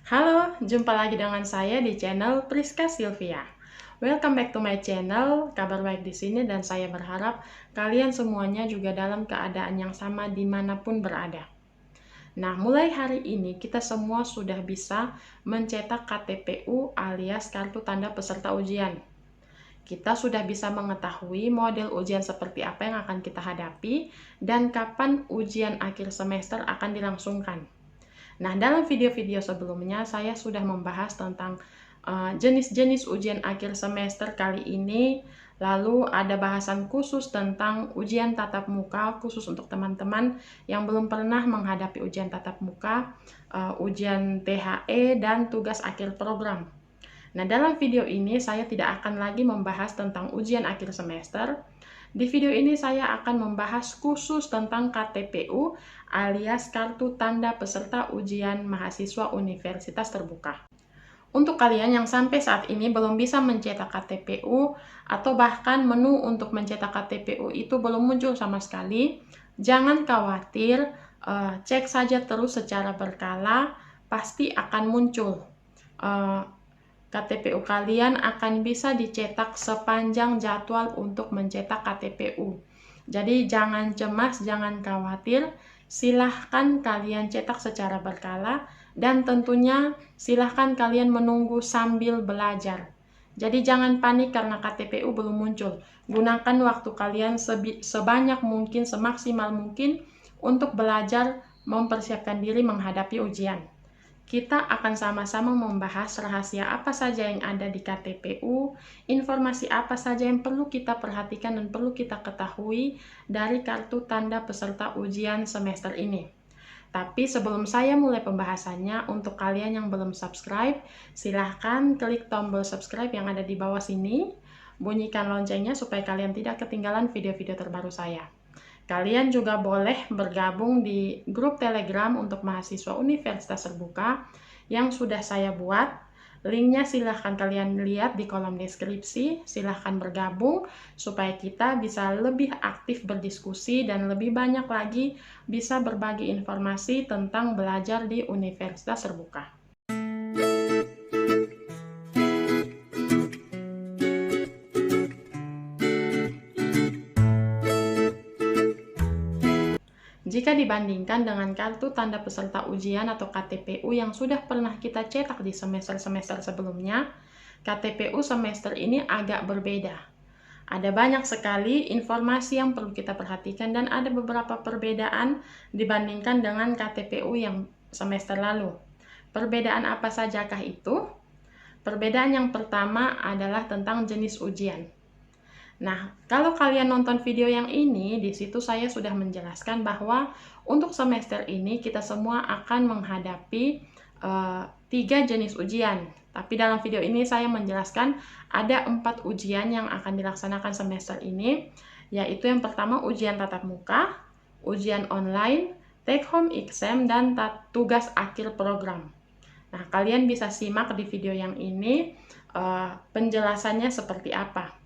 Halo, jumpa lagi dengan saya di channel Priska Sylvia. Welcome back to my channel. Kabar baik di sini dan saya berharap kalian semuanya juga dalam keadaan yang sama dimanapun berada. Nah, mulai hari ini kita semua sudah bisa mencetak KTPU alias kartu tanda peserta ujian. Kita sudah bisa mengetahui model ujian seperti apa yang akan kita hadapi dan kapan ujian akhir semester akan dilangsungkan. Nah, dalam video-video sebelumnya saya sudah membahas tentang jenis-jenis ujian akhir semester kali ini. Lalu ada bahasan khusus tentang ujian tatap muka khusus untuk teman-teman yang belum pernah menghadapi ujian tatap muka, ujian THE, dan tugas akhir program. Nah, dalam video ini saya tidak akan lagi membahas tentang ujian akhir semester. Di video ini saya akan membahas khusus tentang KTPU alias Kartu Tanda Peserta Ujian Mahasiswa Universitas Terbuka. Untuk kalian yang sampai saat ini belum bisa mencetak KTPU atau bahkan menu untuk mencetak KTPU itu belum muncul sama sekali, jangan khawatir, cek saja terus secara berkala, pasti akan muncul. KTPU kalian akan bisa dicetak sepanjang jadwal untuk mencetak KTPU. Jadi jangan cemas, jangan khawatir, silahkan kalian cetak secara berkala dan tentunya silahkan kalian menunggu sambil belajar. Jadi jangan panik karena KTPU belum muncul. Gunakan waktu kalian sebanyak mungkin, semaksimal mungkin untuk belajar mempersiapkan diri menghadapi ujian. Kita akan sama-sama membahas rahasia apa saja yang ada di KTPU, informasi apa saja yang perlu kita perhatikan dan perlu kita ketahui dari kartu tanda peserta ujian semester ini. Tapi sebelum saya mulai pembahasannya, untuk kalian yang belum subscribe, silahkan klik tombol subscribe yang ada di bawah sini, bunyikan loncengnya supaya kalian tidak ketinggalan video-video terbaru saya. Kalian juga boleh bergabung di grup Telegram untuk mahasiswa Universitas Terbuka yang sudah saya buat. Linknya silahkan kalian lihat di kolom deskripsi. Silahkan bergabung supaya kita bisa lebih aktif berdiskusi dan lebih banyak lagi bisa berbagi informasi tentang belajar di Universitas Terbuka. Jika dibandingkan dengan kartu tanda peserta ujian atau KTPU yang sudah pernah kita cetak di semester-semester sebelumnya, KTPU semester ini agak berbeda. Ada banyak sekali informasi yang perlu kita perhatikan dan ada beberapa perbedaan dibandingkan dengan KTPU yang semester lalu. Perbedaan apa sajakah itu? Perbedaan yang pertama adalah tentang jenis ujian. Nah, kalau kalian nonton video yang ini, di situ saya sudah menjelaskan bahwa untuk semester ini kita semua akan menghadapi 3 jenis ujian. Tapi dalam video ini saya menjelaskan ada 4 ujian yang akan dilaksanakan semester ini, yaitu yang pertama ujian tatap muka, ujian online, take home exam, dan tugas akhir program. Nah, kalian bisa simak di video yang ini penjelasannya seperti apa.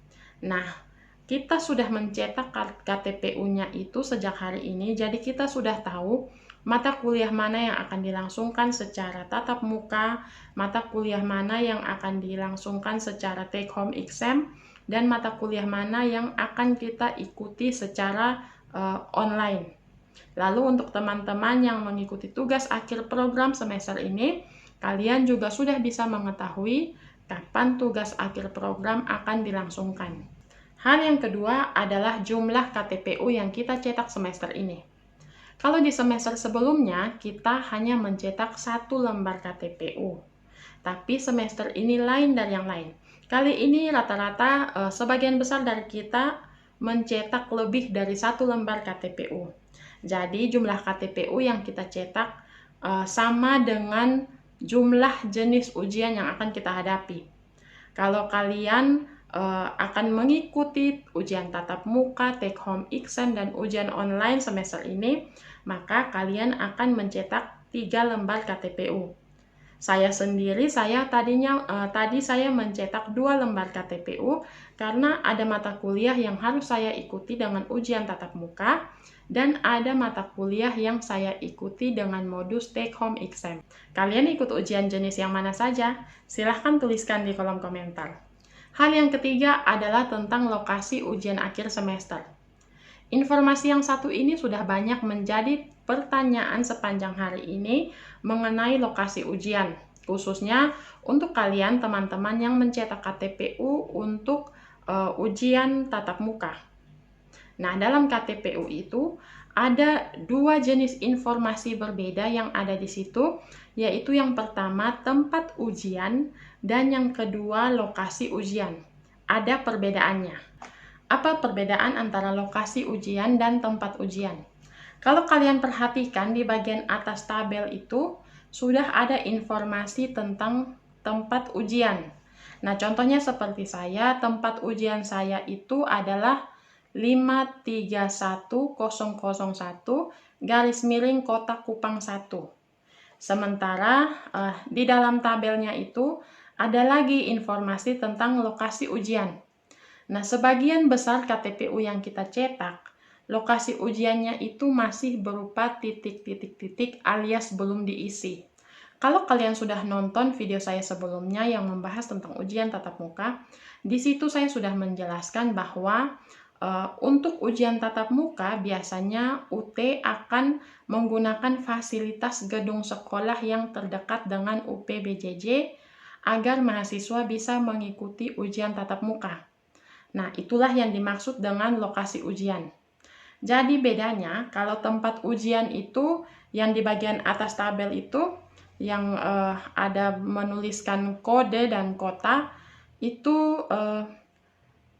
Nah, kita sudah mencetak KTPU-nya itu sejak hari ini, jadi kita sudah tahu mata kuliah mana yang akan dilangsungkan secara tatap muka, mata kuliah mana yang akan dilangsungkan secara take home exam, dan mata kuliah mana yang akan kita ikuti secara online. Lalu untuk teman-teman yang mengikuti tugas akhir program semester ini, kalian juga sudah bisa mengetahui kapan tugas akhir program akan dilangsungkan. Hal yang kedua adalah jumlah KTPU yang kita cetak semester ini. Kalau di semester sebelumnya, kita hanya mencetak 1 lembar KTPU. Tapi semester ini lain dari yang lain. Kali ini rata-rata sebagian besar dari kita mencetak lebih dari 1 lembar KTPU. Jadi jumlah KTPU yang kita cetak sama dengan jumlah jenis ujian yang akan kita hadapi. Kalau kalian akan mengikuti ujian tatap muka, take home exam, dan ujian online semester ini, maka kalian akan mencetak 3 lembar KTPU. Saya sendiri, tadi saya mencetak 2 lembar KTPU karena ada mata kuliah yang harus saya ikuti dengan ujian tatap muka, dan ada mata kuliah yang saya ikuti dengan modus take home exam. Kalian ikut ujian jenis yang mana saja? Silahkan tuliskan di kolom komentar. Hal yang ketiga adalah tentang lokasi ujian akhir semester. Informasi yang satu ini sudah banyak menjadi pertanyaan sepanjang hari ini mengenai lokasi ujian, khususnya untuk kalian teman-teman yang mencetak KTPU untuk ujian tatap muka. Nah, dalam KTPU itu ada dua jenis informasi berbeda yang ada di situ, yaitu yang pertama tempat ujian dan yang kedua lokasi ujian. Ada perbedaannya. Apa perbedaan antara lokasi ujian dan tempat ujian? Kalau kalian perhatikan di bagian atas tabel itu sudah ada informasi tentang tempat ujian. Nah, contohnya seperti saya, tempat ujian saya itu adalah 531001 Kota Kupang 1. Sementara di dalam tabelnya itu ada lagi informasi tentang lokasi ujian. Nah, sebagian besar KTPU yang kita cetak, lokasi ujiannya itu masih berupa titik-titik-titik alias belum diisi. Kalau kalian sudah nonton video saya sebelumnya yang membahas tentang ujian tatap muka, di situ saya sudah menjelaskan bahwa untuk ujian tatap muka, biasanya UT akan menggunakan fasilitas gedung sekolah yang terdekat dengan UPBJJ agar mahasiswa bisa mengikuti ujian tatap muka. Nah, itulah yang dimaksud dengan lokasi ujian. Jadi bedanya, kalau tempat ujian itu yang di bagian atas tabel itu, yang ada menuliskan kode dan kota, itu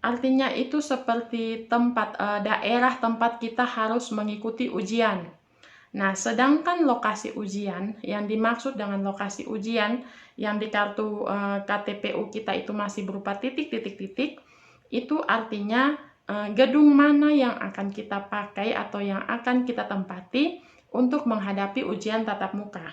artinya itu seperti tempat daerah tempat kita harus mengikuti ujian. Nah, sedangkan lokasi ujian, yang dimaksud dengan lokasi ujian yang di kartu KTPU kita itu masih berupa titik-titik-titik, itu artinya gedung mana yang akan kita pakai atau yang akan kita tempati untuk menghadapi ujian tatap muka.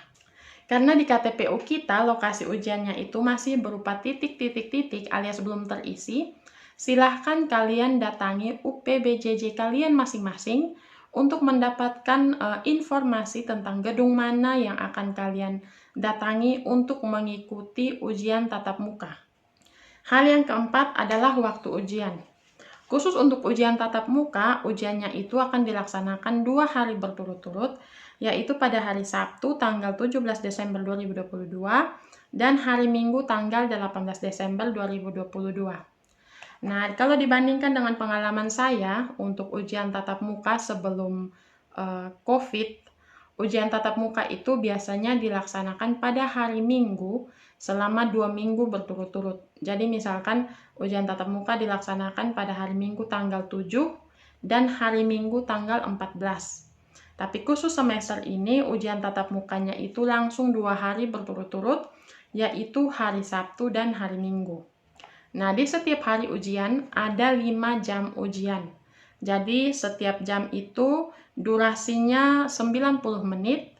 Karena di KTPU kita lokasi ujiannya itu masih berupa titik-titik-titik alias belum terisi, silahkan kalian datangi UPBJJ kalian masing-masing untuk mendapatkan informasi tentang gedung mana yang akan kalian datangi untuk mengikuti ujian tatap muka. Hal yang keempat adalah waktu ujian. Khusus untuk ujian tatap muka, ujiannya itu akan dilaksanakan 2 hari berturut-turut, yaitu pada hari Sabtu tanggal 17 Desember 2022 dan hari Minggu tanggal 18 Desember 2022. Nah, kalau dibandingkan dengan pengalaman saya untuk ujian tatap muka sebelum COVID, ujian tatap muka itu biasanya dilaksanakan pada hari Minggu selama 2 minggu berturut-turut. Jadi misalkan ujian tatap muka dilaksanakan pada hari Minggu tanggal 7 dan hari Minggu tanggal 14. Tapi khusus semester ini ujian tatap mukanya itu langsung 2 hari berturut-turut, yaitu hari Sabtu dan hari Minggu. Nah, di setiap hari ujian ada 5 jam ujian. Jadi, setiap jam itu durasinya 90 menit,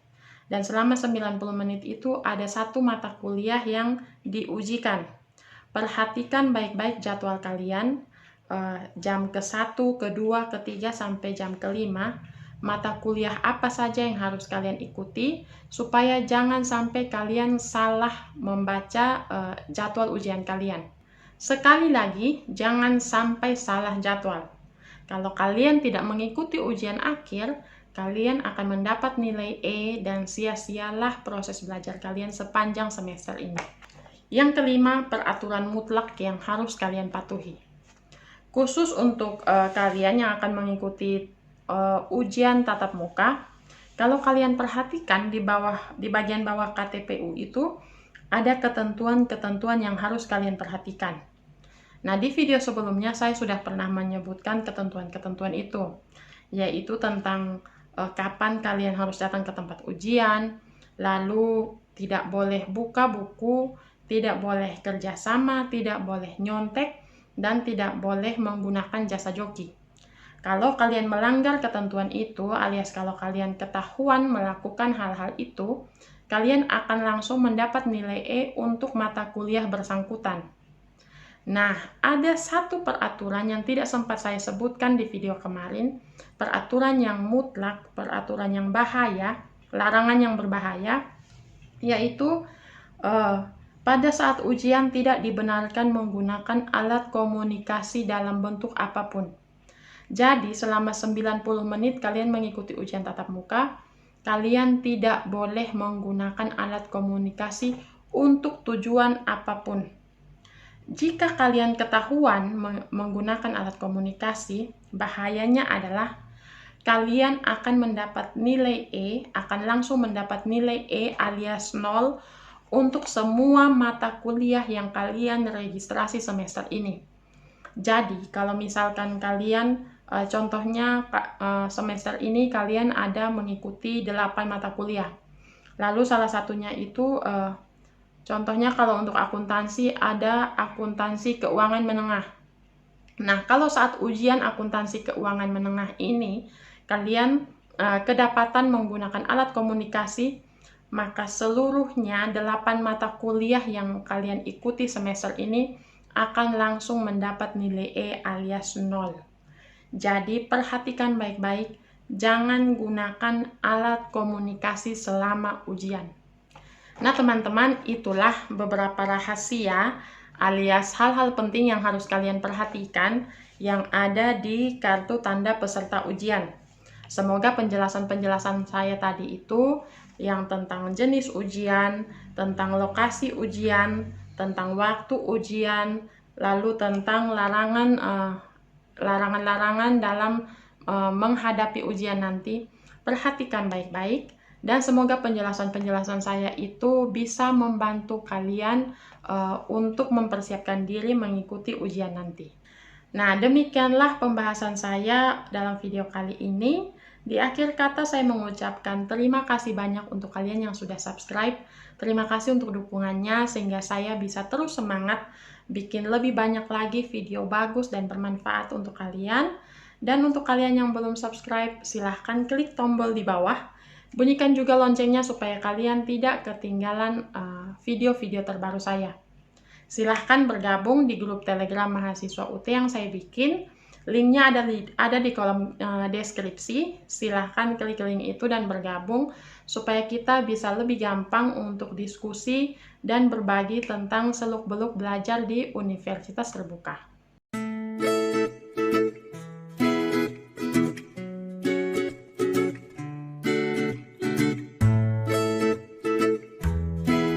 dan selama 90 menit itu ada 1 mata kuliah yang diujikan. Perhatikan baik-baik jadwal kalian, jam ke-1, ke-2, ke-3, sampai jam ke-5, mata kuliah apa saja yang harus kalian ikuti, supaya jangan sampai kalian salah membaca jadwal ujian kalian. Sekali lagi, jangan sampai salah jadwal. Kalau kalian tidak mengikuti ujian akhir, kalian akan mendapat nilai E dan sia-sialah proses belajar kalian sepanjang semester ini. Yang kelima, peraturan mutlak yang harus kalian patuhi. Khusus untuk kalian yang akan mengikuti ujian tatap muka, kalau kalian perhatikan di bagian bawah KTPU itu ada ketentuan-ketentuan yang harus kalian perhatikan. Nah, di video sebelumnya saya sudah pernah menyebutkan ketentuan-ketentuan itu, yaitu tentang kapan kalian harus datang ke tempat ujian, lalu tidak boleh buka buku, tidak boleh kerjasama, tidak boleh nyontek, dan tidak boleh menggunakan jasa joki. Kalau kalian melanggar ketentuan itu, alias kalau kalian ketahuan melakukan hal-hal itu, kalian akan langsung mendapat nilai E untuk mata kuliah bersangkutan. Nah, ada satu peraturan yang tidak sempat saya sebutkan di video kemarin, peraturan yang mutlak, peraturan yang bahaya, larangan yang berbahaya, yaitu pada saat ujian tidak dibenarkan menggunakan alat komunikasi dalam bentuk apapun. Jadi, selama 90 menit kalian mengikuti ujian tatap muka, kalian tidak boleh menggunakan alat komunikasi untuk tujuan apapun. Jika kalian ketahuan menggunakan alat komunikasi, bahayanya adalah kalian akan mendapat nilai E, akan langsung mendapat nilai E alias 0 untuk semua mata kuliah yang kalian registrasi semester ini. Jadi, kalau misalkan kalian, contohnya semester ini kalian ada mengikuti 8 mata kuliah. Lalu salah satunya itu, contohnya kalau untuk akuntansi ada akuntansi keuangan menengah. Nah, kalau saat ujian akuntansi keuangan menengah ini, kalian kedapatan menggunakan alat komunikasi, maka seluruhnya 8 mata kuliah yang kalian ikuti semester ini akan langsung mendapat nilai E alias 0. Jadi, perhatikan baik-baik, jangan gunakan alat komunikasi selama ujian. Nah, teman-teman, itulah beberapa rahasia alias hal-hal penting yang harus kalian perhatikan yang ada di kartu tanda peserta ujian. Semoga penjelasan-penjelasan saya tadi itu yang tentang jenis ujian, tentang lokasi ujian, tentang waktu ujian, lalu tentang larangan-larangan dalam menghadapi ujian nanti, perhatikan baik-baik. Dan semoga penjelasan-penjelasan saya itu bisa membantu kalian untuk mempersiapkan diri mengikuti ujian nanti. Nah, demikianlah pembahasan saya dalam video kali ini. Di akhir kata saya mengucapkan terima kasih banyak untuk kalian yang sudah subscribe. Terima kasih untuk dukungannya sehingga saya bisa terus semangat bikin lebih banyak lagi video bagus dan bermanfaat untuk kalian. Dan untuk kalian yang belum subscribe, silahkan klik tombol di bawah. Bunyikan juga loncengnya supaya kalian tidak ketinggalan video-video terbaru saya. Silahkan bergabung di grup Telegram mahasiswa UT yang saya bikin. Linknya ada di kolom deskripsi. Silahkan klik link itu dan bergabung supaya kita bisa lebih gampang untuk diskusi dan berbagi tentang seluk-beluk belajar di Universitas Terbuka.